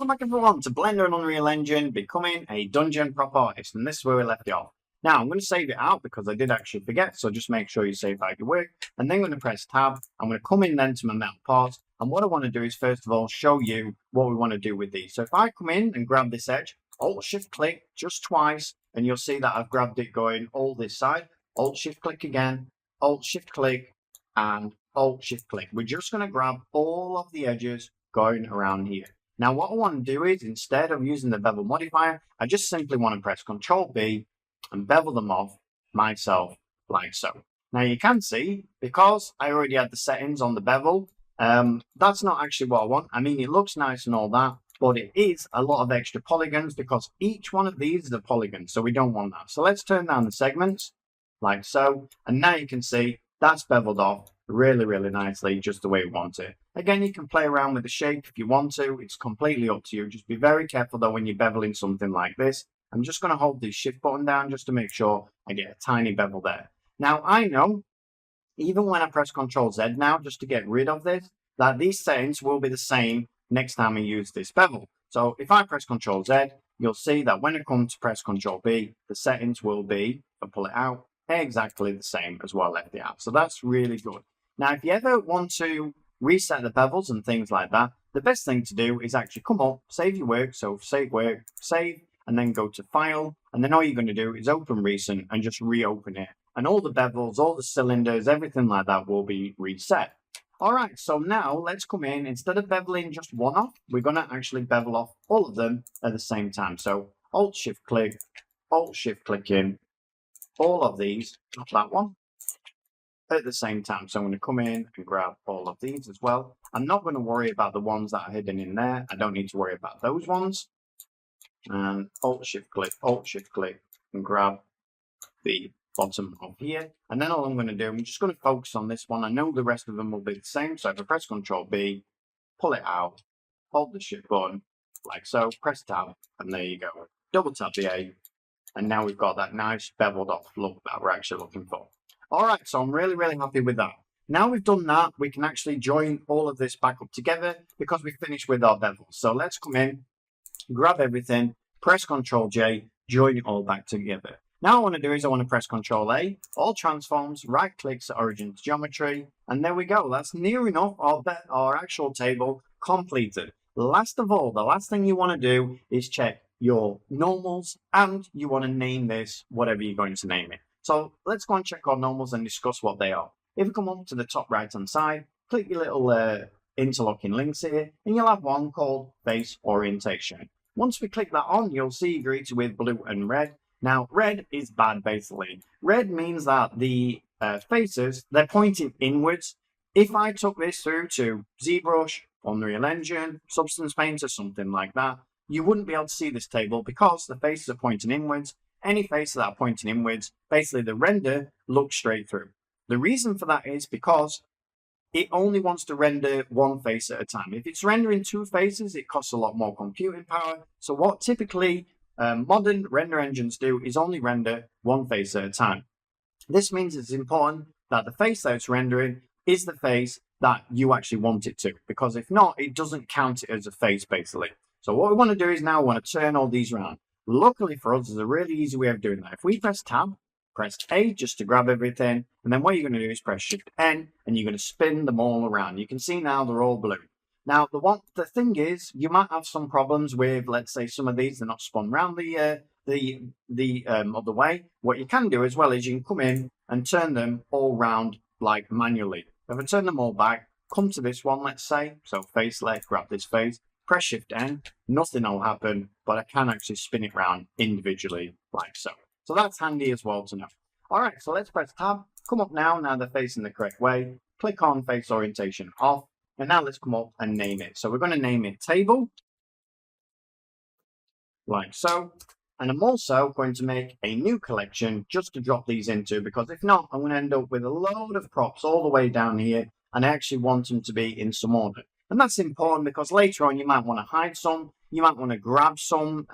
Welcome back everyone to Blender and Unreal Engine becoming a dungeon prop artist, and this is where we left it off. Now I'm going to save it out because I did actually forget, so just make sure you save out your work, and then I'm going to press tab. I'm going to come in then to my metal parts, and what I want to do is first of all show you what we want to do with these. So if I come in and grab this edge, Alt Shift click just twice, and you'll see that I've grabbed it going all this side. Alt Shift click again, Alt Shift click, and Alt Shift click. We're just going to grab all of the edges going around here. Now what I want to do is, instead of using the bevel modifier, I just simply want to press Ctrl B and bevel them off myself like so. Now you can see, because I already had the settings on the bevel, that's not actually what I want. I mean, it looks nice and all that, but it is a lot of extra polygons because each one of these is a polygon, so we don't want that. So let's turn down the segments like so, and now you can see that's beveled off really nicely, just the way we want it. Again, you can play around with the shape if you want to. It's completely up to you. Just be very careful though when you're beveling something like this. I'm just going to hold the shift button down just to make sure I get a tiny bevel there. Now I know, even when I press Ctrl Z now just to get rid of this, that these settings will be the same next time I use this bevel. So if I press Ctrl Z, you'll see that when I come to press Ctrl B, the settings will be, if I pull it out, exactly the same as what I left it out. So that's really good. Now, if you ever want to reset the bevels and things like that, the best thing to do is actually come up, save your work. So save work, save, and then go to file. And then all you're going to do is open recent and just reopen it. And all the bevels, all the cylinders, everything like that will be reset. All right, so now let's come in. Instead of beveling just one off, we're going to actually bevel off all of them at the same time. So Alt Shift click in, all of these, not that one, at the same time. So I'm going to come in and grab all of these as well. I'm not going to worry about the ones that are hidden in there. I don't need to worry about those ones. And Alt Shift click, and grab the bottom of here. And then all I'm going to do, I'm just going to focus on this one. I know the rest of them will be the same. So if I press Ctrl B, pull it out, hold the Shift button like so, press tab, and there you go. Double tap the A, and now we've got that nice beveled off look that we're actually looking for. All right, so I'm really happy with that. Now we've done that, we can actually join all of this back up together because we finished with our bevels. So let's come in, grab everything, press Ctrl J, join it all back together. Now what I want to do is I want to press Ctrl A, all transforms, right clicks origin to geometry, and there we go. That's near enough our actual table completed. Last of all, the last thing you want to do is check your normals, and you want to name this whatever you're going to name it. So let's go and check our normals and discuss what they are. If you come up to the top right hand side, click your little interlocking links here, and you'll have one called face orientation. Once we click that on, you'll see greeted with blue and red. Now red is bad basically. Red means that the faces, they're pointing inwards. If I took this through to ZBrush, Unreal Engine, Substance Painter, something like that, you wouldn't be able to see this table because the faces are pointing inwards. Any faces that are pointing inwards, basically the render looks straight through. The reason for that is because it only wants to render one face at a time. If it's rendering two faces, it costs a lot more computing power. So what typically modern render engines do is only render one face at a time. This means it's important that the face that it's rendering is the face that you actually want it to, because if not, it doesn't count it as a face basically. So what we want to do is now we want to turn all these around. Luckily for us, there's a really easy way of doing that. If we press tab, press A just to grab everything, and then what you're going to do is press Shift N, and you're going to spin them all around. You can see now they're all blue. Now the thing is, you might have some problems with, let's say, some of these they're not spun around the other way. What you can do as well is you can come in and turn them all round like manually. If I turn them all back, come to this one, let's say, so face left, grab this face. Press Shift N, nothing will happen, but I can actually spin it around individually like so. So that's handy as well to know. All right, so let's press tab, come up now they're facing the correct way, click on face orientation off, and now let's come up and name it. So we're going to name it table, like so. And I'm also going to make a new collection just to drop these into, because if not, I'm going to end up with a load of props all the way down here, and I actually want them to be in some order. And that's important because later on you might want to hide some, you might want to grab some,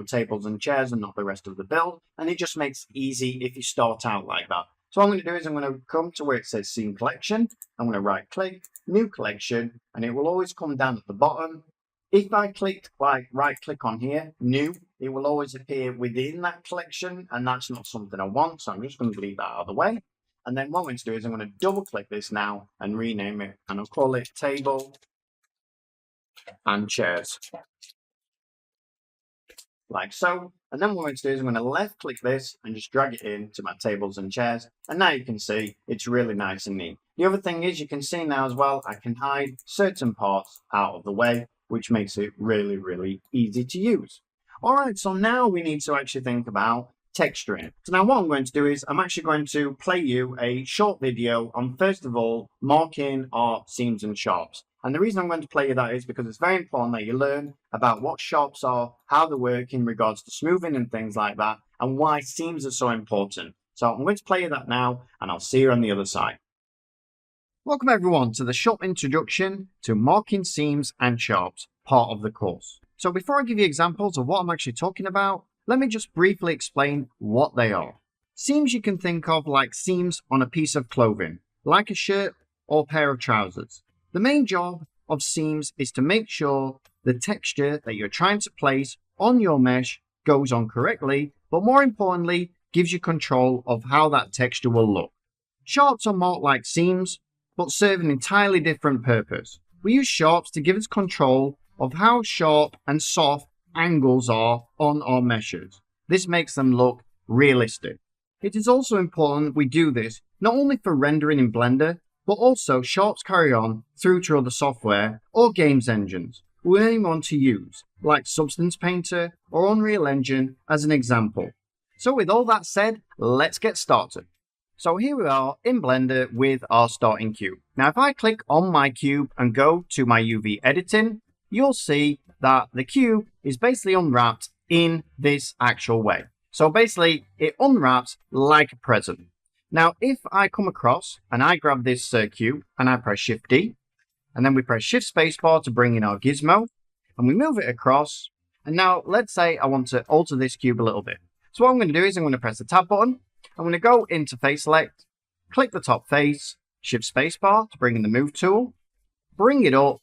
tables and chairs and not the rest of the build. And it just makes it easy if you start out like that. So what I'm going to do is I'm going to come to where it says Scene Collection. I'm going to right click, New Collection, and it will always come down at the bottom. If I clicked right click on here, new, it will always appear within that collection, and that's not something I want. So I'm just going to leave that out of the way. And then what I'm going to do is I'm going to double click this now and rename it, and I'll call it table and chairs. Like so. And then what I'm going to do is I'm going to left click this and just drag it into my tables and chairs. And now you can see it's really nice and neat. The other thing is you can see now as well, I can hide certain parts out of the way, which makes it really, really easy to use. All right, so now we need to actually think about texturing. So now what I'm going to do is I'm actually going to play you a short video on, first of all, marking our seams and sharps. And the reason I'm going to play you that is because it's very important that you learn about what sharps are, how they work in regards to smoothing and things like that, and why seams are so important. So I'm going to play you that now, and I'll see you on the other side. Welcome everyone to the short introduction to marking seams and sharps, part of the course. So before I give you examples of what I'm actually talking about, let me just briefly explain what they are. Seams you can think of like seams on a piece of clothing, like a shirt or pair of trousers. The main job of seams is to make sure the texture that you're trying to place on your mesh goes on correctly, but more importantly, gives you control of how that texture will look. Sharps are marked like seams, but serve an entirely different purpose. We use sharps to give us control of how sharp and soft angles are on our meshes. This makes them look realistic. It is also important we do this not only for rendering in Blender, but also sharps carry on through to other software or games engines we only want to use, like Substance Painter or Unreal Engine as an example. So with all that said, let's get started. So here we are in Blender with our starting cube. Now if I click on my cube and go to my UV editing, you'll see that the cube is basically unwrapped in this actual way. So basically it unwraps like a present. Now, if I come across and I grab this cube and I press Shift D, and then we press Shift Spacebar to bring in our gizmo, and we move it across. And now let's say I want to alter this cube a little bit. So what I'm going to do is I'm going to press the Tab button. I'm going to go into Face Select, click the top face, Shift Spacebar to bring in the Move tool, bring it up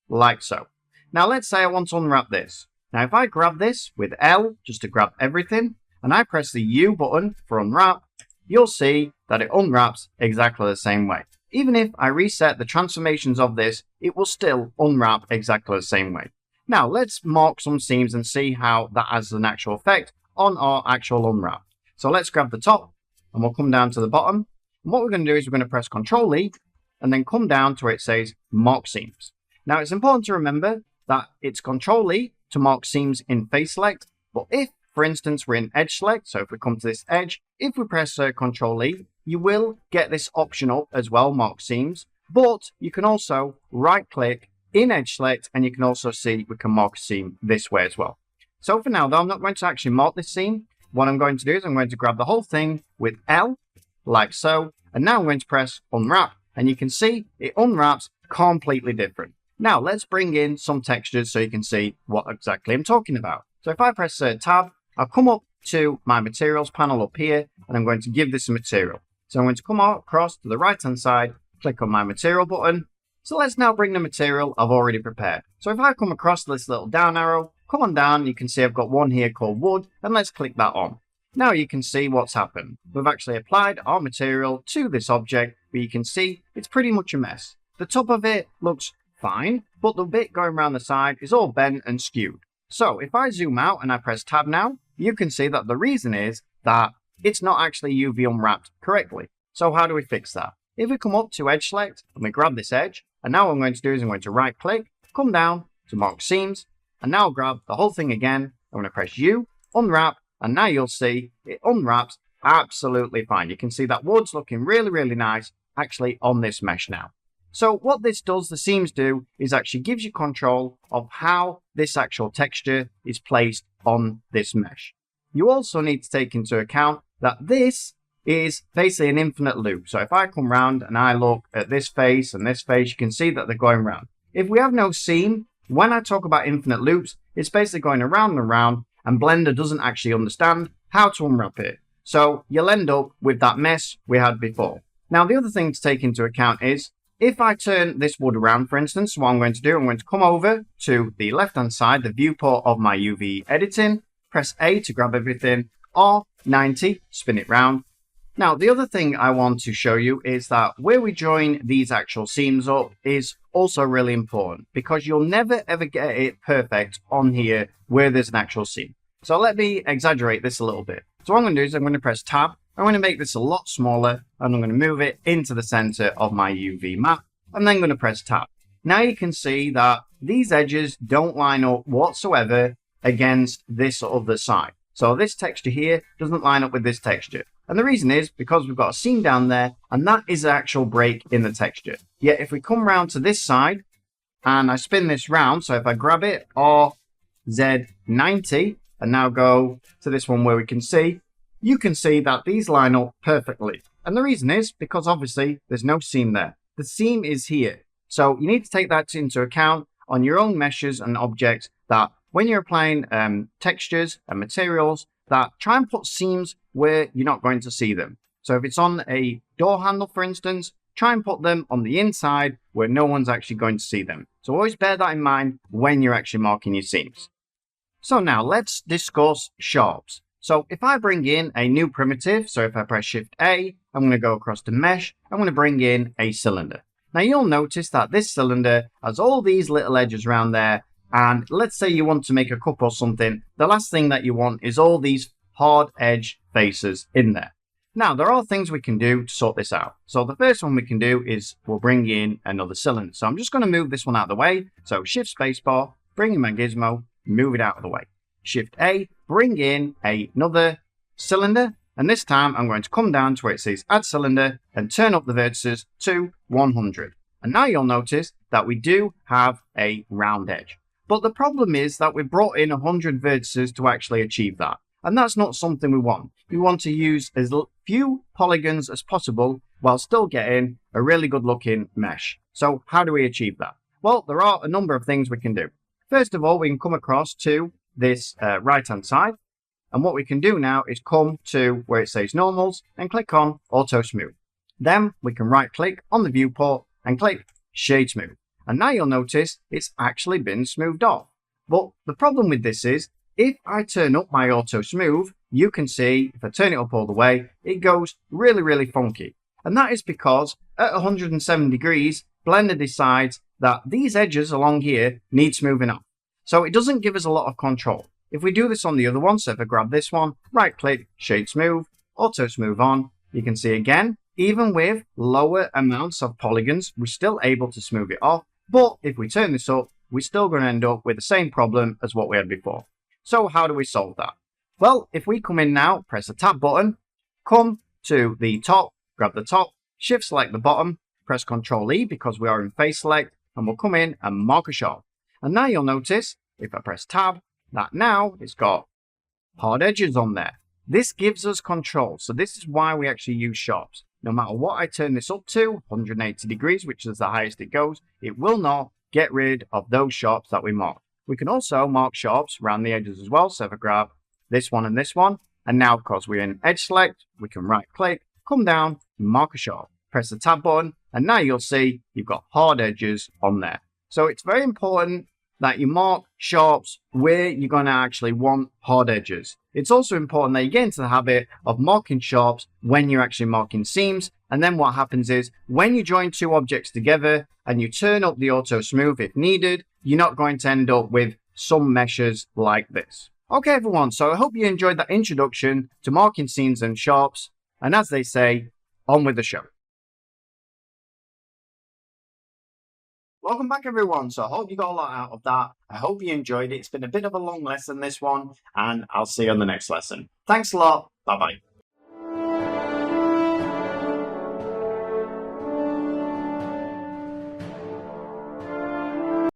like so. Now let's say I want to unwrap this. Now if I grab this with L just to grab everything, and I press the U button for unwrap, you'll see that it unwraps exactly the same way. Even if I reset the transformations of this, it will still unwrap exactly the same way. Now let's mark some seams and see how that has an actual effect on our actual unwrap. So let's grab the top and we'll come down to the bottom. And what we're going to do is we're going to press Ctrl E and then come down to where it says Mark Seams. Now it's important to remember that it's Ctrl E to mark seams in Face Select, but if, for instance, we're in Edge Select, so if we come to this edge, if we press Ctrl E, you will get this option up as well, Mark Seams, but you can also right-click in Edge Select, and you can also see we can mark a seam this way as well. So for now, though, I'm not going to actually mark this seam. What I'm going to do is I'm going to grab the whole thing with L, like so, and now I'm going to press Unwrap, and you can see it unwraps completely different. Now, let's bring in some textures so you can see what exactly I'm talking about. So if I press Tab, I'll come up to my materials panel up here, and I'm going to give this a material. So I'm going to come across to the right-hand side, click on my material button. So let's now bring the material I've already prepared. So if I come across this little down arrow, come on down, you can see I've got one here called wood, and let's click that on. Now you can see what's happened. We've actually applied our material to this object, but you can see it's pretty much a mess. The top of it looks fine, but the bit going around the side is all bent and skewed. So if I zoom out and I press Tab now, you can see that the reason is that it's not actually UV unwrapped correctly. So how do we fix that? If we come up to Edge Select and we grab this edge, and now what I'm going to do is I'm going to right click, come down to Mark Seams, and now I'll grab the whole thing again. I'm going to press U, unwrap, and now you'll see it unwraps absolutely fine. You can see that wood's looking really, really nice actually on this mesh now. So what this does, the seams do, is actually gives you control of how this actual texture is placed on this mesh. You also need to take into account that this is basically an infinite loop. So if I come round and I look at this face and this face, you can see that they're going round. If we have no seam, when I talk about infinite loops, it's basically going around and around, and Blender doesn't actually understand how to unwrap it. So you'll end up with that mess we had before. Now, the other thing to take into account is if I turn this wood around, for instance, what I'm going to do, I'm going to come over to the left-hand side, the viewport of my UV editing, press A to grab everything, or 90, spin it round. Now, the other thing I want to show you is that where we join these actual seams up is also really important, because you'll never ever get it perfect on here where there's an actual seam. So let me exaggerate this a little bit. So what I'm going to do is I'm going to press Tab. I'm going to make this a lot smaller, and I'm going to move it into the center of my UV map. I'm then going to press Tab. Now you can see that these edges don't line up whatsoever against this other side. So this texture here doesn't line up with this texture. And the reason is because we've got a seam down there, and that is an actual break in the texture. Yet if we come round to this side and I spin this round, so if I grab it, RZ90, and now go to this one where we can see, you can see that these line up perfectly. And the reason is because obviously there's no seam there. The seam is here. So you need to take that into account on your own meshes and objects, that when you're applying textures and materials, that try and put seams where you're not going to see them. So if it's on a door handle, for instance, try and put them on the inside where no one's actually going to see them. So always bear that in mind when you're actually marking your seams. So now let's discuss sharps. So if I bring in a new primitive, so if I press Shift A, I'm going to go across to Mesh, I'm going to bring in a cylinder. Now you'll notice that this cylinder has all these little edges around there, and let's say you want to make a cup or something, the last thing that you want is all these hard edge faces in there. Now there are things we can do to sort this out. So the first one we can do is we'll bring in another cylinder. So I'm just going to move this one out of the way. So Shift Spacebar, bring in my gizmo, move it out of the way. Shift A, bring in another cylinder, and this time I'm going to come down to where it says Add Cylinder and turn up the vertices to 100. And now you'll notice that we do have a round edge. But the problem is that we brought in 100 vertices to actually achieve that. And that's not something we want. We want to use as few polygons as possible while still getting a really good looking mesh. So how do we achieve that? Well, there are a number of things we can do. First of all, we can come across to this right-hand side. And what we can do now is come to where it says Normals and click on Auto Smooth. Then we can right-click on the viewport and click Shade Smooth. And now you'll notice it's actually been smoothed off. But the problem with this is, if I turn up my Auto Smooth, you can see, if I turn it up all the way, it goes really, really funky. And that is because at 107 degrees, Blender decides that these edges along here need smoothing off. So it doesn't give us a lot of control. If we do this on the other one, so if I grab this one, right click, Shade Smooth, Auto Smooth on, you can see again, even with lower amounts of polygons, we're still able to smooth it off. But if we turn this up, we're still going to end up with the same problem as what we had before. So how do we solve that? Well, if we come in now, press the Tab button, come to the top, grab the top, Shift select the bottom, press Ctrl E because we are in Face Select, and we'll come in and mark a sharp. And now you'll notice, if I press Tab, that now it's got hard edges on there. This gives us control. So this is why we actually use sharps. No matter what I turn this up to, 180 degrees, which is the highest it goes, it will not get rid of those sharps that we marked. We can also mark sharps around the edges as well. So if I grab this one, and now because we're in Edge Select, we can right click, come down, mark a sharp, press the Tab button, and now you'll see you've got hard edges on there. So it's very important that you mark sharps where you're going to actually want hard edges. It's also important that you get into the habit of marking sharps when you're actually marking seams. And then what happens is when you join two objects together and you turn up the Auto Smooth if needed, you're not going to end up with some meshes like this. Okay, everyone, so I hope you enjoyed that introduction to marking seams and sharps. And as they say, on with the show. Welcome back, everyone. So I hope you got a lot out of that. I hope you enjoyed it. It's been a bit of a long lesson, this one, and I'll see you on the next lesson. Thanks a lot. Bye-bye.